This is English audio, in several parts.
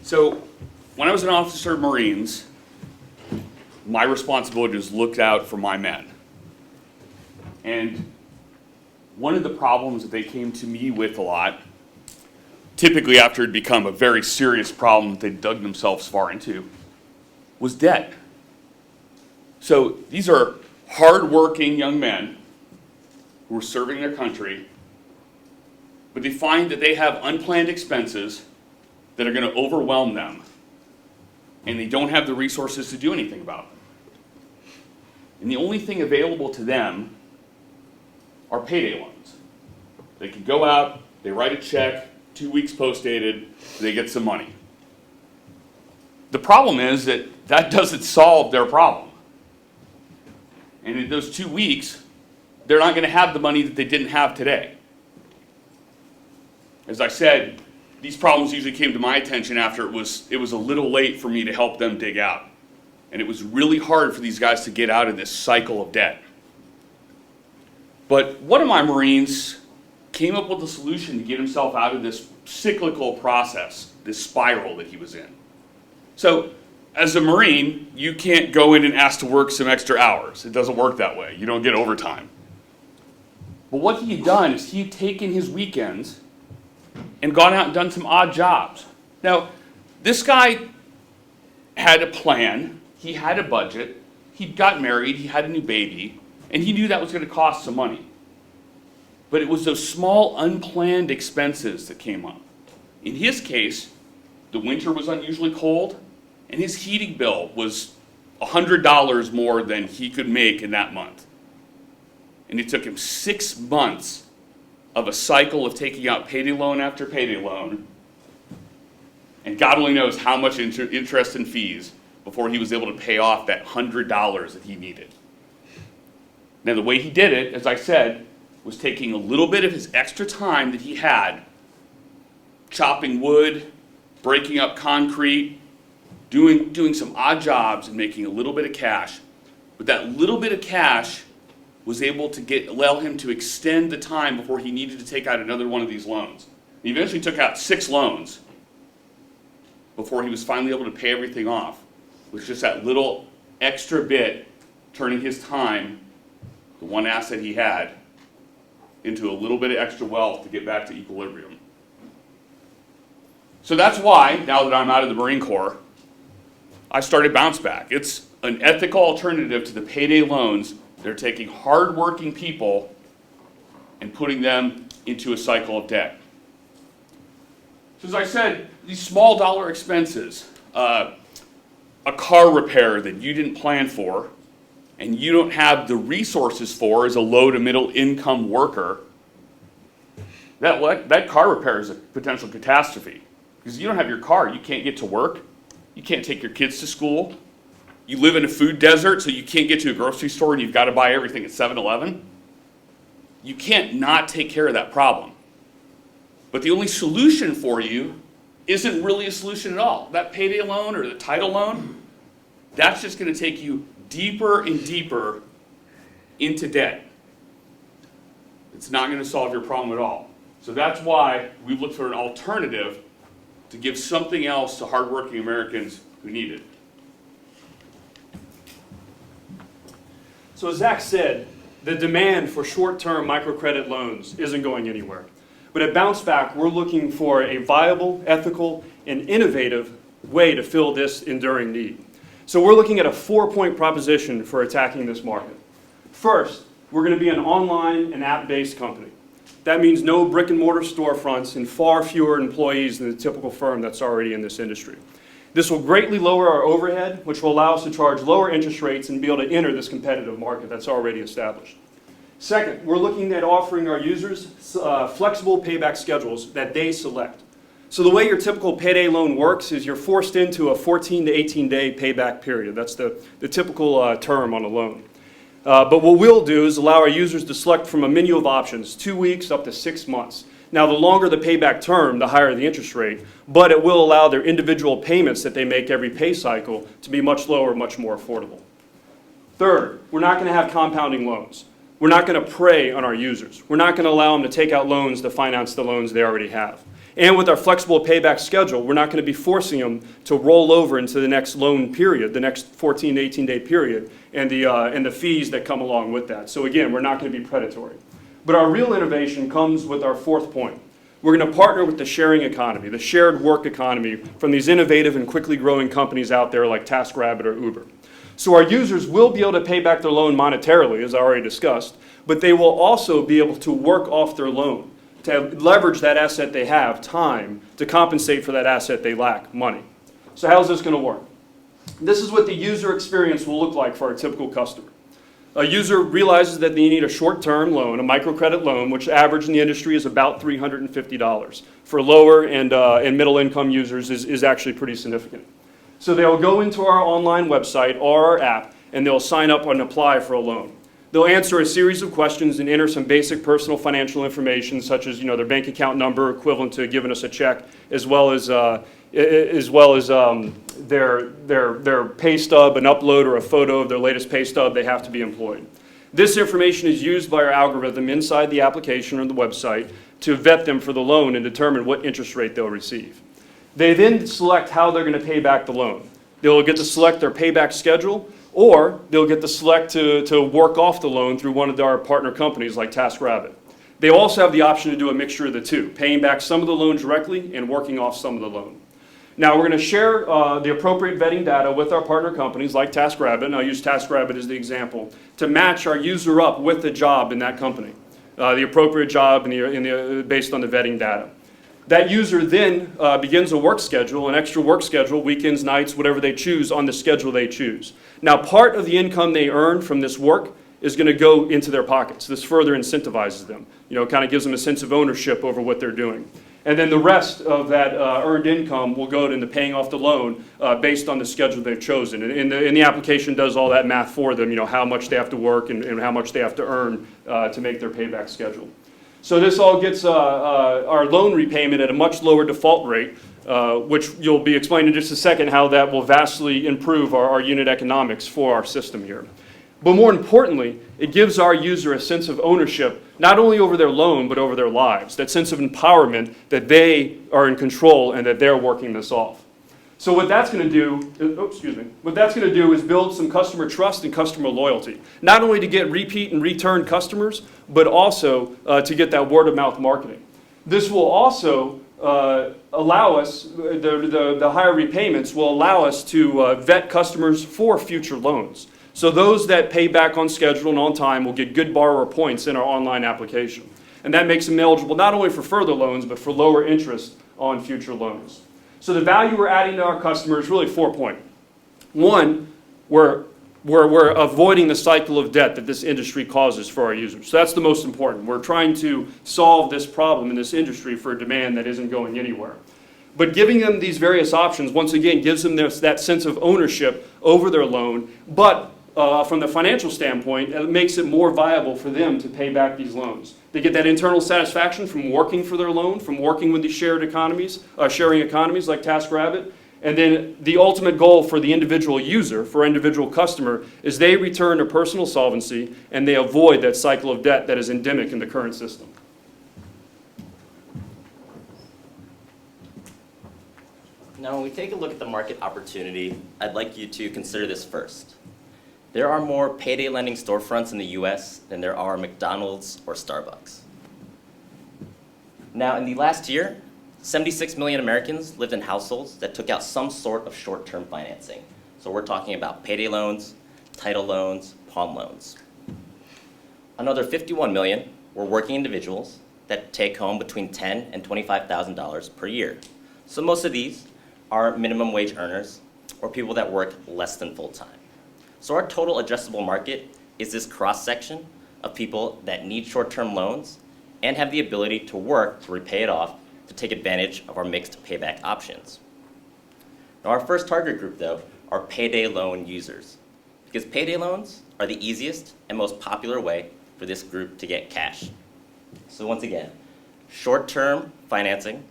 So when I was an officer of Marines, my responsibility was look out for my men. And one of the problems that they came to me with a lot, typically after it had become a very serious problem that they dug themselves far into, was debt. So these are hard-working young men who are serving their country, but they find that they have unplanned expenses that are going to overwhelm them, and they don't have the resources to do anything about them. And the only thing available to them are payday loans. They can go out, they write a check, 2 weeks post-dated, they get some money. The problem is that that doesn't solve their problem. And in those 2 weeks, they're not going to have the money that they didn't have today. As I said, these problems usually came to my attention after it was a little late for me to help them dig out. And it was really hard for these guys to get out of this cycle of debt. But one of my Marines came up with a solution to get himself out of this cyclical process, this spiral that he was in. So, as a Marine, you can't go in and ask to work some extra hours. It doesn't work that way. You don't get overtime. But what he had done is he had taken his weekends and gone out and done some odd jobs. Now, this guy had a plan, he had a budget, he'd got married, he had a new baby, and he knew that was going to cost some money. But it was those small, unplanned expenses that came up. In his case, the winter was unusually cold, and his heating bill was $100 more than he could make in that month. And it took him 6 months of a cycle of taking out payday loan after payday loan, and God only knows how much interest and fees before he was able to pay off that $100 that he needed. Now, the way he did it, as I said, was taking a little bit of his extra time that he had, chopping wood, breaking up concrete, doing some odd jobs and making a little bit of cash. But that little bit of cash was able to allow him to extend the time before he needed to take out another one of these loans. He eventually took out 6 loans before he was finally able to pay everything off. It was just that little extra bit turning his time, the one asset he had, into a little bit of extra wealth to get back to equilibrium. So that's why, now that I'm out of the Marine Corps, I started Bounce Back. It's an ethical alternative to the payday loans. They're taking hard-working people and putting them into a cycle of debt. So as I said, these small dollar expenses, a car repair that you didn't plan for and you don't have the resources for as a low to middle income worker, that car repair is a potential catastrophe. Because you don't have your car, you can't get to work, you can't take your kids to school, you live in a food desert, so you can't get to a grocery store and you've got to buy everything at 7-Eleven. You can't not take care of that problem. But the only solution for you isn't really a solution at all. That payday loan or the title loan, that's just going to take you deeper and deeper into debt. It's not going to solve your problem at all. So that's why we've looked for an alternative to give something else to hardworking Americans who need it. So as Zach said, the demand for short-term microcredit loans isn't going anywhere. But at Bounce Back, we're looking for a viable, ethical, and innovative way to fill this enduring need. So we're looking at a 4-point proposition for attacking this market. First, we're going to be an online and app-based company. That means no brick-and-mortar storefronts and far fewer employees than the typical firm that's already in this industry. This will greatly lower our overhead, which will allow us to charge lower interest rates and be able to enter this competitive market that's already established. Second, we're looking at offering our users flexible payback schedules that they select. So the way your typical payday loan works is you're forced into a 14 to 18-day payback period. That's the typical term on a loan. But what we'll do is allow our users to select from a menu of options, 2 weeks up to 6 months. Now, the longer the payback term, the higher the interest rate, but it will allow their individual payments that they make every pay cycle to be much lower, much more affordable. Third, we're not going to have compounding loans. We're not going to prey on our users. We're not going to allow them to take out loans to finance the loans they already have. And with our flexible payback schedule, we're not going to be forcing them to roll over into the next loan period, the next 14 to 18-day period, and the fees that come along with that. So again, we're not going to be predatory. But our real innovation comes with our fourth point. We're going to partner with the sharing economy, the shared work economy from these innovative and quickly growing companies out there like TaskRabbit or Uber. So our users will be able to pay back their loan monetarily, as I already discussed, but they will also be able to work off their loan, to leverage that asset they have, time, to compensate for that asset they lack, money. So how's this going to work? This is what the user experience will look like for our typical customer. A user realizes that they need a short-term loan, a microcredit loan, which average in the industry is about $350. For lower and middle-income users is actually pretty significant. So they'll go into our online website or our app, and they'll sign up and apply for a loan. They'll answer a series of questions and enter some basic personal financial information, such as their bank account number, equivalent to giving us a check, as well as their pay stub, an upload or a photo of their latest pay stub. They have to be employed. This information is used by our algorithm inside the application or the website to vet them for the loan and determine what interest rate they'll receive. They then select how they're going to pay back the loan. They'll get to select their payback schedule, or they'll get to select to work off the loan through one of our partner companies like TaskRabbit. They also have the option to do a mixture of the two, paying back some of the loan directly and working off some of the loan. Now we're going to share the appropriate vetting data with our partner companies like TaskRabbit, and I'll use TaskRabbit as the example, to match our user up with the job in that company, the appropriate job based on the vetting data. That user then begins a work schedule, an extra work schedule, weekends, nights, whatever they choose on the schedule they choose. Now part of the income they earn from this work is going to go into their pockets. This further incentivizes them, kind of gives them a sense of ownership over what they're doing. And then the rest of that earned income will go into paying off the loan based on the schedule they've chosen. And the application does all that math for them, how much they have to work and how much they have to earn to make their payback schedule. So this all gets our loan repayment at a much lower default rate, which you'll be explaining in just a second how that will vastly improve our unit economics for our system here. But more importantly, it gives our user a sense of ownership, not only over their loan, but over their lives, that sense of empowerment that they are in control and that they're working this off. So what that's going to do is build some customer trust and customer loyalty, not only to get repeat and return customers, but also to get that word-of-mouth marketing. This will also allow us, the higher repayments will allow us to vet customers for future loans. So those that pay back on schedule and on time will get good borrower points in our online application. And that makes them eligible not only for further loans, but for lower interest on future loans. So the value we're adding to our customers is really 4 points. One, we're avoiding the cycle of debt that this industry causes for our users. So that's the most important. We're trying to solve this problem in this industry for a demand that isn't going anywhere. But giving them these various options, once again, gives them that sense of ownership over their loan, but from the financial standpoint, it makes it more viable for them to pay back these loans. They get that internal satisfaction from working for their loan, from working with these sharing economies like TaskRabbit. And then the ultimate goal for the individual user, for individual customer, is they return to personal solvency and they avoid that cycle of debt that is endemic in the current system. Now, when we take a look at the market opportunity, I'd like you to consider this first. There are more payday lending storefronts in the US than there are McDonald's or Starbucks. Now, in the last year, 76 million Americans lived in households that took out some sort of short-term financing. So we're talking about payday loans, title loans, pawn loans. Another 51 million were working individuals that take home between $10,000 and $25,000 per year. So most of these are minimum wage earners or people that work less than full-time. So our total addressable market is this cross-section of people that need short-term loans and have the ability to work to repay it off to take advantage of our mixed payback options. Now our first target group, though, are payday loan users, because payday loans are the easiest and most popular way for this group to get cash. So once again, short-term financing,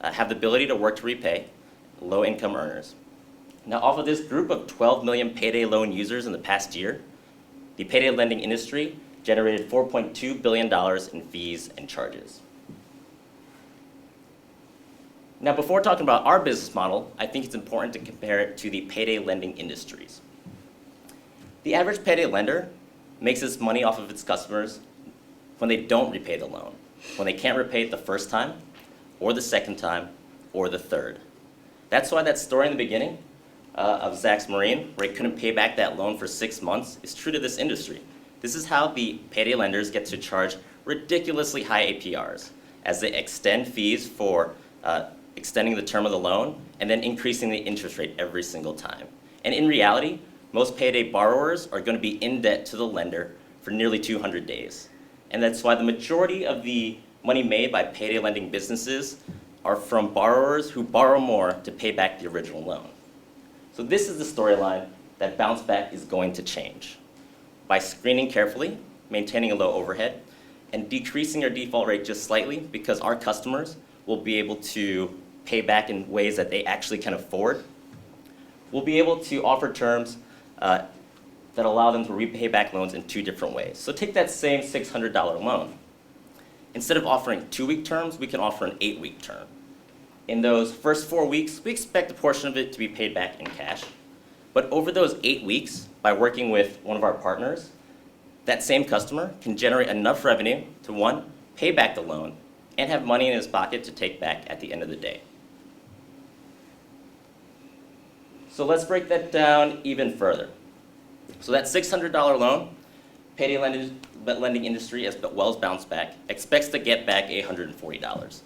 have the ability to work to repay, low-income earners. Now, off of this group of 12 million payday loan users in the past year, the payday lending industry generated $4.2 billion in fees and charges. Now, before talking about our business model, I think it's important to compare it to the payday lending industries. The average payday lender makes its money off of its customers when they don't repay the loan, when they can't repay it the first time, or the second time, or the third. That's why that story in the beginning of Zach's Marine, where he couldn't pay back that loan for 6 months, is true to this industry. This is how the payday lenders get to charge ridiculously high APRs as they extend fees for extending the term of the loan and then increasing the interest rate every single time. And in reality, most payday borrowers are going to be in debt to the lender for nearly 200 days. And that's why the majority of the money made by payday lending businesses are from borrowers who borrow more to pay back the original loan. So this is the storyline that Bounce Back is going to change. By screening carefully, maintaining a low overhead, and decreasing our default rate just slightly because our customers will be able to pay back in ways that they actually can afford, we'll be able to offer terms that allow them to repay back loans in 2 different ways. So take that same $600 loan. Instead of offering 2-week terms, we can offer an 8-week term. In those first 4 weeks, we expect a portion of it to be paid back in cash. But over those 8 weeks, by working with one of our partners, that same customer can generate enough revenue to, 1, pay back the loan, and have money in his pocket to take back at the end of the day. So let's break that down even further. So that $600 loan, payday lending industry, as well as Bounce Back, expects to get back $840.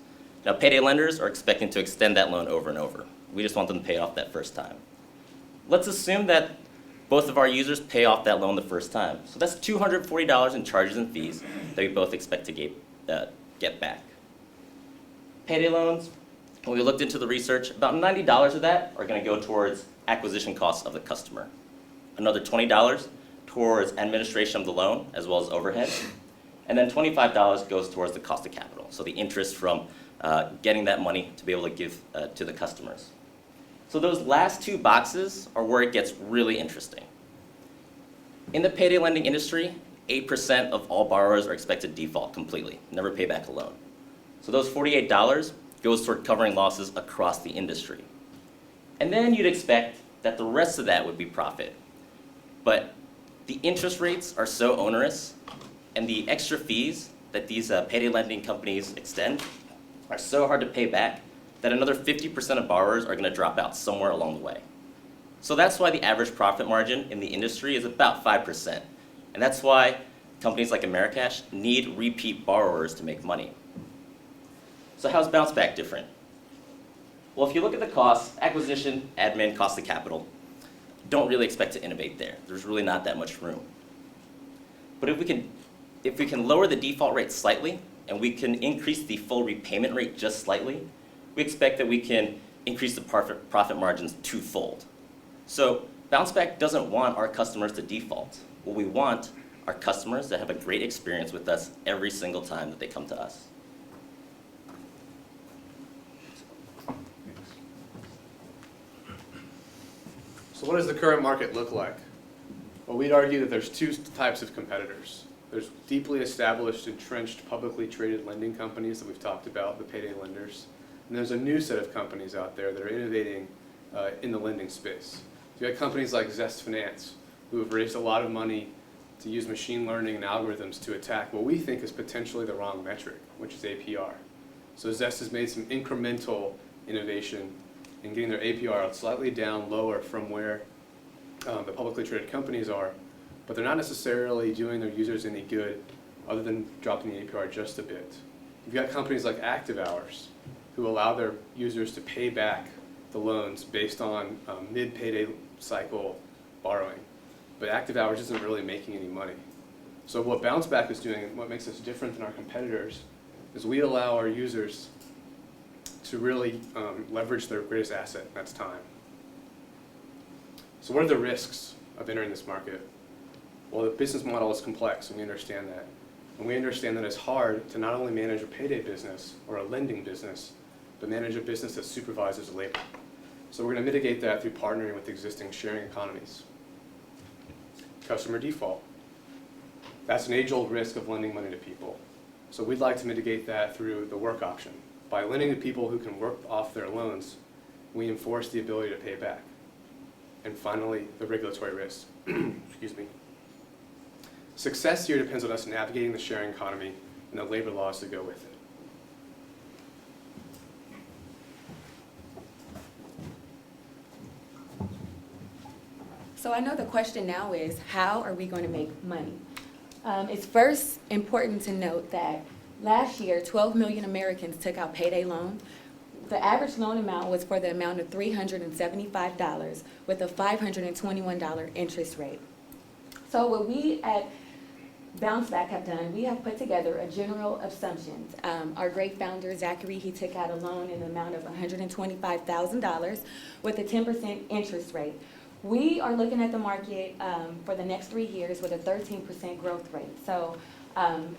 Now, payday lenders are expecting to extend that loan over and over. We just want them to pay it off that first time. Let's assume that both of our users pay off that loan the first time. So that's $240 in charges and fees that we both expect to get back. Payday loans, when we looked into the research, about $90 of that are going to go towards acquisition costs of the customer. Another $20 towards administration of the loan, as well as overhead. And then $25 goes towards the cost of capital, so the interest from getting that money to be able to give to the customers. So those last 2 boxes are where it gets really interesting. In the payday lending industry, 8% of all borrowers are expected to default completely, never pay back a loan. So those $48 goes toward covering losses across the industry. And then you'd expect that the rest of that would be profit. But the interest rates are so onerous, and the extra fees that these payday lending companies extend are so hard to pay back that another 50% of borrowers are going to drop out somewhere along the way. So that's why the average profit margin in the industry is about 5%. And that's why companies like Americash need repeat borrowers to make money. So how's Bounce Back different? Well, if you look at the costs, acquisition, admin, cost of capital, don't really expect to innovate there. There's really not that much room. But if we can lower the default rate slightly, and we can increase the full repayment rate just slightly, we expect that we can increase the profit margins 2-fold. So Bounce Back doesn't want our customers to default. What we want are customers that have a great experience with us every single time that they come to us. So what does the current market look like? Well, we'd argue that there's 2 types of competitors. There's deeply established, entrenched, publicly traded lending companies that we've talked about, the payday lenders. And there's a new set of companies out there that are innovating in the lending space. So you have companies like Zest Finance, who have raised a lot of money to use machine learning and algorithms to attack what we think is potentially the wrong metric, which is APR. So Zest has made some incremental innovation in getting their APR slightly down lower from where the publicly traded companies are, but they're not necessarily doing their users any good other than dropping the APR just a bit. You've got companies like Active Hours, who allow their users to pay back the loans based on mid-payday cycle borrowing. But Active Hours isn't really making any money. So what Bounce Back is doing, and what makes us different than our competitors, is we allow our users to really leverage their greatest asset, and that's time. So what are the risks of entering this market? Well, the business model is complex, and we understand that. And we understand that it's hard to not only manage a payday business or a lending business, but manage a business that supervises labor. So we're going to mitigate that through partnering with existing sharing economies. Customer default. That's an age-old risk of lending money to people. So we'd like to mitigate that through the work option, By lending to people who can work off their loans, we enforce the ability to pay back. And finally, the regulatory risk. Excuse me. Success here depends on us navigating the sharing economy and the labor laws that go with it. So I know the question now is, how are we going to make money? It's first important to note that last year, 12 million Americans took out payday loans. The average loan amount was for the amount of $375 with a $521 interest rate. So what we at Bounce Back have done, we have put together a general assumptions. Our great founder, Zachary, he took out a loan in the amount of $125,000 with a 10% interest rate. We are looking at the market for the next 3 years with a 13% growth rate. So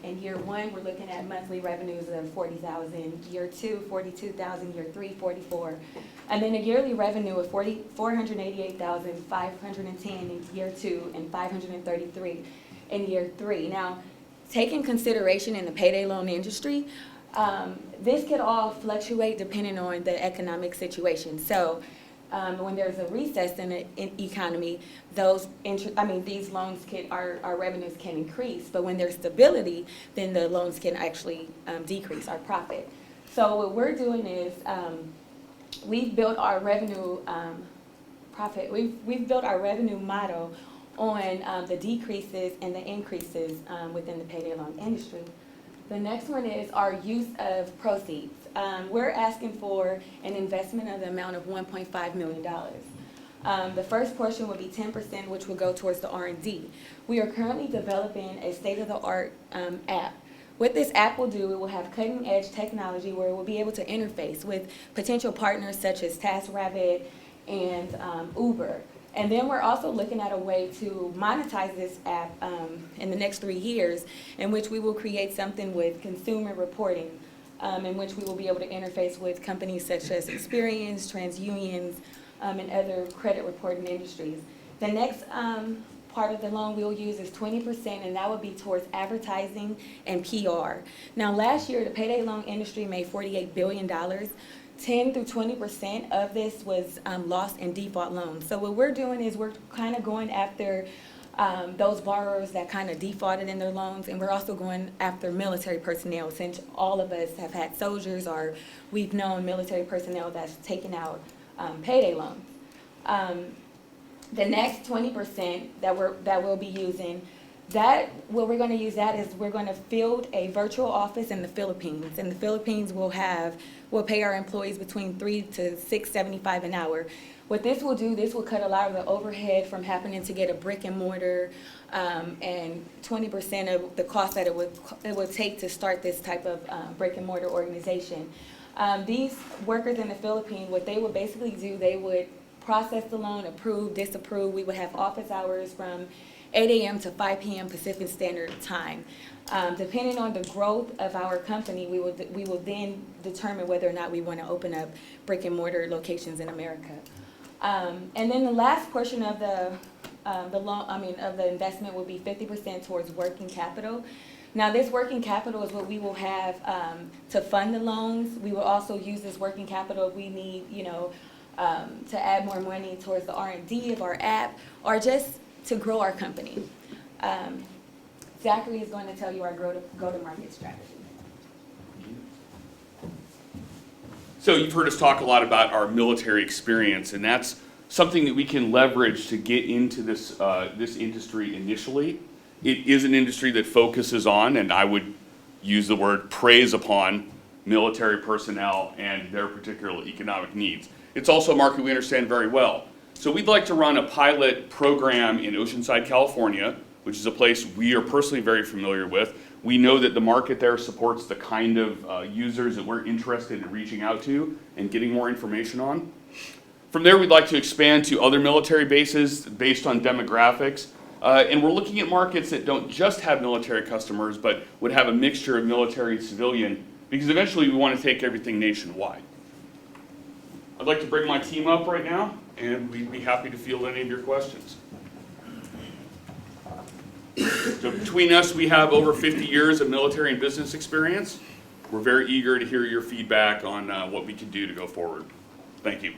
in year one, we're looking at monthly revenues of $40,000, year two, $42,000, year three, $44,000, and then a yearly revenue of $488,510 in year two and $533 in year three. Now, taking consideration in the payday loan industry, this could all fluctuate depending on the economic situation. So when there's a recess in the economy, these loans our revenues can increase. But when there's stability, then the loans can actually decrease our profit. So what we're doing is we've built our revenue We've built our revenue model on the decreases and the increases within the payday loan industry. The next one is our use of proceeds. We're asking for an investment of the amount of $1.5 million. The first portion will be 10%, which will go towards the R&D. We are currently developing a state-of-the-art app. What this app will do, it will have cutting-edge technology where it will be able to interface with potential partners such as TaskRabbit and Uber. And then we're also looking at a way to monetize this app in the next 3 years, in which we will create something with consumer reporting, in which we will be able to interface with companies such as Experian, TransUnion, and other credit reporting industries. The next part of the loan we'll use is 20%, and that would be towards advertising and PR. Now, last year, the payday loan industry made $48 billion. 10 through 20% of this was lost in default loans. So what we're doing is we're kind of going after those borrowers that kind of defaulted in their loans, and we're also going after military personnel, since all of us have had soldiers or we've known military personnel that's taken out payday loans. The next 20% that we'll be using, what we're going to use that is we're going to field a virtual office in the Philippines. In the Philippines, we'll pay our employees between $3 to $6.75 an hour. What this will do, this will cut a lot of the overhead from happening to get a brick and mortar, and 20% of the cost that it would take to start this type of brick and mortar organization. These workers in the Philippines, what they would basically do, they would process the loan, approve, disapprove. We would have office hours from 8 a.m. to 5 p.m. Pacific Standard Time. Depending on the growth of our company, we will then determine whether or not we want to open up brick and mortar locations in America. And then the last portion of the investment will be 50% towards working capital. Now, this working capital is what we will have to fund the loans. We will also use this working capital if we need, to add more money towards the R&D of our app, or just to grow our company. Zachary is going to tell you our go-to-market strategy. So you've heard us talk a lot about our military experience, and that's something that we can leverage to get into this industry initially. It is an industry that focuses on, and I would use the word preys upon, military personnel and their particular economic needs. It's also a market we understand very well. So we'd like to run a pilot program in Oceanside, California, which is a place we are personally very familiar with. We know that the market there supports the kind of users that we're interested in reaching out to and getting more information on. From there, we'd like to expand to other military bases based on demographics. And we're looking at markets that don't just have military customers, but would have a mixture of military and civilian, because eventually we want to take everything nationwide. I'd like to bring my team up right now, and we'd be happy to field any of your questions. So between us, we have over 50 years of military and business experience. We're very eager to hear your feedback on what we can do to go forward. Thank you.